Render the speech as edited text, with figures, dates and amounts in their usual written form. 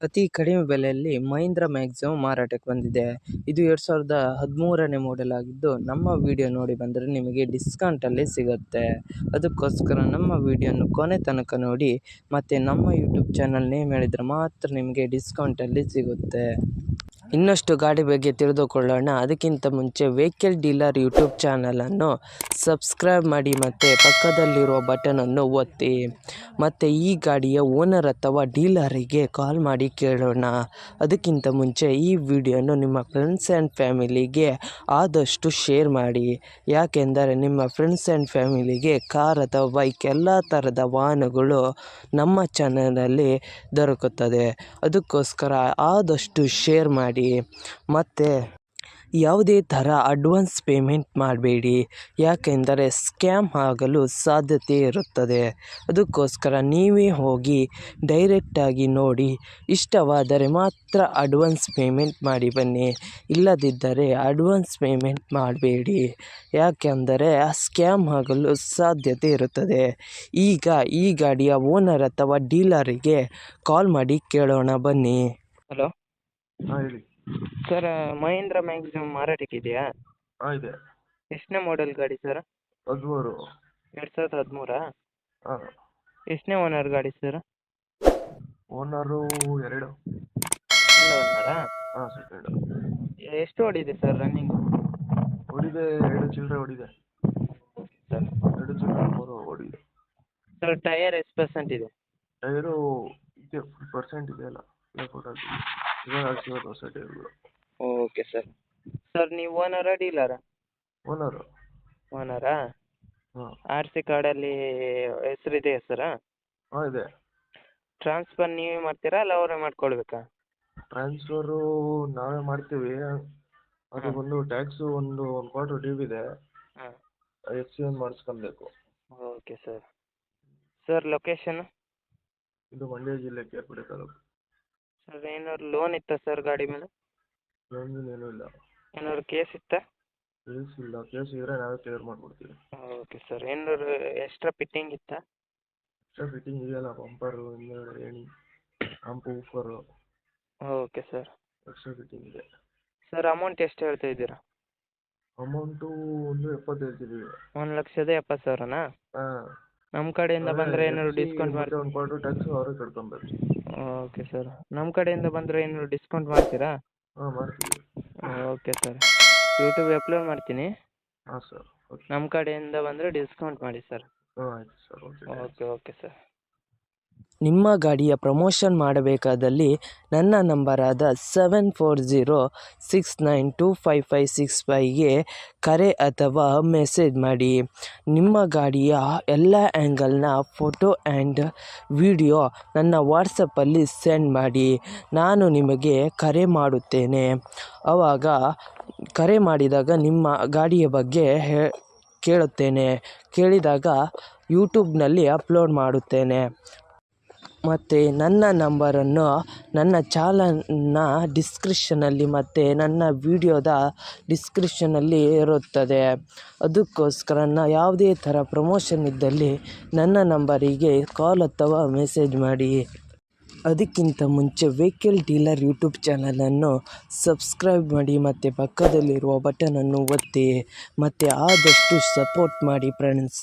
ಅತಿ ಕಡಿಮೆ ಬೆಲೆಯಲ್ಲಿ ಮಹೀಂದ್ರ ಮ್ಯಾಕ್ಸಿಮಾ ಮಾರಾಟಕ್ಕೆ ಬಂದಿದೆ. ಇದು 2013ನೇ ಮಾಡೆಲ್ ಆಗಿದ್ದು, ನಮ್ಮ ವಿಡಿಯೋ ನೋಡಿ ಬಂದರೆ ನಿಮಗೆ ಡಿಸ್ಕೌಂಟಲ್ಲಿ ಸಿಗುತ್ತೆ. ಅದಕ್ಕೋಸ್ಕರ ನಮ್ಮ ವಿಡಿಯೋನ ಕೊನೆ ತನಕ ನೋಡಿ ಮತ್ತು ನಮ್ಮ ಯೂಟ್ಯೂಬ್ ಚಾನಲ್ ನೇಮ್ ಹೇಳಿದರೆ ಮಾತ್ರ ನಿಮಗೆ ಡಿಸ್ಕೌಂಟಲ್ಲಿ ಸಿಗುತ್ತೆ. ಇನ್ನಷ್ಟು ಗಾಡಿ ಬಗ್ಗೆ ತಿಳಿದುಕೊಳ್ಳೋಣ. ಅದಕ್ಕಿಂತ ಮುಂಚೆ ವೆಹಿಕಲ್ ಡೀಲರ್ ಯೂಟ್ಯೂಬ್ ಚಾನಲನ್ನು ಸಬ್ಸ್ಕ್ರೈಬ್ ಮಾಡಿ ಮತ್ತು ಪಕ್ಕದಲ್ಲಿರುವ ಬಟನನ್ನು ಒತ್ತಿ. ಮತ್ತು ಈ ಗಾಡಿಯ ಓನರ್ ಅಥವಾ ಡೀಲರಿಗೆ ಕಾಲ್ ಮಾಡಿ ಕೇಳೋಣ. ಅದಕ್ಕಿಂತ ಮುಂಚೆ ಈ ವಿಡಿಯೋನು ನಿಮ್ಮ ಫ್ರೆಂಡ್ಸ್ ಆ್ಯಂಡ್ ಫ್ಯಾಮಿಲಿಗೆ ಆದಷ್ಟು ಶೇರ್ ಮಾಡಿ. ಯಾಕೆಂದರೆ ನಿಮ್ಮ ಫ್ರೆಂಡ್ಸ್ ಆ್ಯಂಡ್ ಫ್ಯಾಮಿಲಿಗೆ ಕಾರ್ ಅಥವಾ ಬೈಕ್ ಎಲ್ಲ ಥರದ ವಾಹನಗಳು ನಮ್ಮ ಚಾನಲಲ್ಲಿ ದೊರಕುತ್ತದೆ. ಅದಕ್ಕೋಸ್ಕರ ಆದಷ್ಟು ಶೇರ್ ಮಾಡಿ. ಮತ್ತು ಯಾವುದೇ ಥರ ಅಡ್ವಾನ್ಸ್ ಪೇಮೆಂಟ್ ಮಾಡಬೇಡಿ, ಯಾಕೆಂದರೆ ಸ್ಕ್ಯಾಮ್ ಆಗಲು ಸಾಧ್ಯತೆ ಇರುತ್ತದೆ. ಅದಕ್ಕೋಸ್ಕರ ನೀವೇ ಹೋಗಿ ಡೈರೆಕ್ಟಾಗಿ ನೋಡಿ, ಇಷ್ಟವಾದರೆ ಮಾತ್ರ ಅಡ್ವಾನ್ಸ್ ಪೇಮೆಂಟ್ ಮಾಡಿ ಬನ್ನಿ. ಇಲ್ಲದಿದ್ದರೆ ಅಡ್ವಾನ್ಸ್ ಪೇಮೆಂಟ್ ಮಾಡಬೇಡಿ, ಯಾಕೆಂದರೆ ಸ್ಕ್ಯಾಮ್ ಆಗಲು ಸಾಧ್ಯತೆ ಇರುತ್ತದೆ. ಈಗ ಈ ಗಾಡಿಯ ಓನರ್ ಅಥವಾ ಡೀಲರಿಗೆ ಕಾಲ್ ಮಾಡಿ ಕೇಳೋಣ ಬನ್ನಿ. ಹಲೋ ಹೇಳಿ ಸರ್, ಮಹೀಂದ್ರ ಮ್ಯಾಕ್ಸಿಮಾ ಮಾರಾಟಕ್ಕಿದೆಯಾ? ಇದೆ. ಎಷ್ಟನೇ ಮಾಡೆಲ್ ಗಾಡಿ ಸರ್? 13. 2013? ಹಾಂ. ಎಷ್ಟನೇ ಓನರ್ ಗಾಡಿ ಸರ್? ಓನರು 2. ಓನರಾ? ಹಾಂ, ಸೆಕೆಂಡ್. ಎಷ್ಟು ಓಡಿದೆ ಸರ್ ರನ್ನಿಂಗ್? ಓಡಿದೆ 2 ಚಿಲ್ಲರೆ ಓಡಿದೆ. ಸರ್ 2 ಚಿಲ್ಲರೆ 3 ಓಡಿದೆ. ಸರ್ ಟೈಯರ್ ಎಷ್ಟು ಪರ್ಸೆಂಟ್ ಇದೆ? ಟೈರು ಇದೆ, ಪರ್ಸೆಂಟ್ ಇದೆ ಅಲ್ಲ, ಓಕೆ ಸರ್. ಸರ್ ನೀವು ಓನರಾ ಡೀಲರಾ? ಓನರು. ಓನರಾ? ಹಾಂ. ಆರ್ ಸಿ ಕಾರ್ಡಲ್ಲಿ ಹೆಸರಿದೆಯಾ ಸರ? ಹಾಂ, ಇದೆ. ಟ್ರಾನ್ಸ್ಫರ್ ನೀವೇ ಮಾಡ್ತೀರಾ ಅಲ್ಲ ಅವರೇ ಮಾಡ್ಕೊಳ್ಬೇಕಾ? ಟ್ರಾನ್ಸ್ಫರು ನಾವೇ ಮಾಡ್ತೀವಿ. ಅದು ಒಂದು ಟ್ಯಾಕ್ಸು ಒಂದು ಕ್ವಾರ್ಟರ್ ಡ್ಯೂ ಇದೆ. ಹಾಂ. FC1 ಮಾಡಿಸ್ಕೊಬೇಕು. Okay sir. Sir location? ಇದು ಮಂಡ್ಯ ಜಿಲ್ಲೆ ಕೇರ್ಪುಡಿ ತಾಲೂಕು. ಸರ್ ಏನಾದ್ರು ಲೋನ್ ಇತ್ತಾ ಸರ್ ಗಾಡಿ ಮೇಲೆ? ಲೋನ್ ಏನೂ ಇಲ್ಲ. ಏನಾದ್ರು ಕೇಸ್ ಇತ್ತಾ? ಕೇಸ್ ಇಲ್ಲ. ಕೇಸ್ ಇದ್ರೆ ನಾವೇ ಕ್ಲಿಯರ್ ಮಾಡಿಕೊಡ್ತೀವಿ. Okay sir. ಏನಾದ್ರು ಎಕ್ಸ್ಟ್ರಾ ಫಿಟ್ಟಿಂಗ್ ಇತ್ತಾ? ಎಕ್ಸ್ಟ್ರಾ ಫಿಟ್ಟಿಂಗ್ ಇದೆಯಲ್ಲ, ಬಂಪರು, ಹಿಂದುಗಡೆ ಏಣಿ, ಹಂಪು, woofer. Okay sir. Extra fitting ಇದೆ. ಸರ್ ಅಮೌಂಟ್ ಎಷ್ಟು ಹೇಳ್ತಾ ಇದ್ದೀರಾ? ಅಮೌಂಟು 1,70,000 ಹೇಳ್ತಿದ್ದೀವಿ. 1,70,000ನಾ? ಹಾಂ. ನಮ್ಮ ಕಡೆಯಿಂದ ಬಂದರೆ ಏನಾದ್ರು ಡಿಸ್ಕೌಂಟ್ ಮಾಡಿ? ಒಂದು ಕ್ವಾರ್ಟರ್ ಟ್ಯಾಕ್ಸು ಅವರೇ ಕಟ್ಕೊಬೇಕು. Okay sir. ನಮ್ಮ ಕಡೆಯಿಂದ ಬಂದರೆ ಏನಾದ್ರು ಡಿಸ್ಕೌಂಟ್ ಮಾಡ್ತೀರಾ? ಹಾಂ, ಮಾಡ್ತೀವಿ. Okay sir. ಯೂಟ್ಯೂಬ್ ಅಪ್ಲೋಡ್ ಮಾಡ್ತೀನಿ. ಹಾಂ ಸರ್, ಓಕೆ. ನಮ್ಮ ಕಡೆಯಿಂದ ಬಂದರೆ ಡಿಸ್ಕೌಂಟ್ ಮಾಡಿ ಸರ್. ಹಾಂ, ಆಯಿತು ಸರ್, ಓಕೆ. Okay sir. ನಿಮ್ಮ ಗಾಡಿಯ ಪ್ರಮೋಷನ್ ಮಾಡಬೇಕಾದಲ್ಲಿ ನನ್ನ ನಂಬರಾದ 7406925565ಗೆ ಕರೆ ಅಥವಾ ಮೆಸೇಜ್ ಮಾಡಿ. ನಿಮ್ಮ ಗಾಡಿಯ ಎಲ್ಲ ಆ್ಯಂಗಲ್ನ ಫೋಟೋ ಆ್ಯಂಡ್ ವಿಡಿಯೋ ನನ್ನ ವಾಟ್ಸಪ್ಪಲ್ಲಿ ಸೆಂಡ್ ಮಾಡಿ. ನಾನು ನಿಮಗೆ ಕರೆ ಮಾಡುತ್ತೇನೆ. ಆವಾಗ ಕರೆ ಮಾಡಿದಾಗ ನಿಮ್ಮ ಗಾಡಿಯ ಬಗ್ಗೆ ಕೇಳುತ್ತೇನೆ. ಕೇಳಿದಾಗ ಯೂಟ್ಯೂಬ್ನಲ್ಲಿ ಅಪ್ಲೋಡ್ ಮಾಡುತ್ತೇನೆ. ಮತ್ತು ನನ್ನ ನಂಬರನ್ನು ನನ್ನ ಚಾನಲ್ನ ಡಿಸ್ಕ್ರಿಪ್ಷನಲ್ಲಿ ಮತ್ತು ನನ್ನ ವಿಡಿಯೋದ ಡಿಸ್ಕ್ರಿಪ್ಷನಲ್ಲಿ ಇರುತ್ತದೆ. ಅದಕ್ಕೋಸ್ಕರ ಯಾವುದೇ ಥರ ಪ್ರಮೋಷನ್ ಇದ್ದಲ್ಲಿ ನನ್ನ ನಂಬರಿಗೆ ಕಾಲ್ ಅಥವಾ ಮೆಸೇಜ್ ಮಾಡಿ. ಅದಕ್ಕಿಂತ ಮುಂಚೆ ವೆಹಿಕಲ್ ಡೀಲರ್ ಯೂಟ್ಯೂಬ್ ಚಾನಲನ್ನು ಸಬ್ಸ್ಕ್ರೈಬ್ ಮಾಡಿ ಮತ್ತು ಪಕ್ಕದಲ್ಲಿರುವ ಬಟನನ್ನು ಒತ್ತಿ ಮತ್ತು ಆದಷ್ಟು ಸಪೋರ್ಟ್ ಮಾಡಿ ಫ್ರೆಂಡ್ಸ್.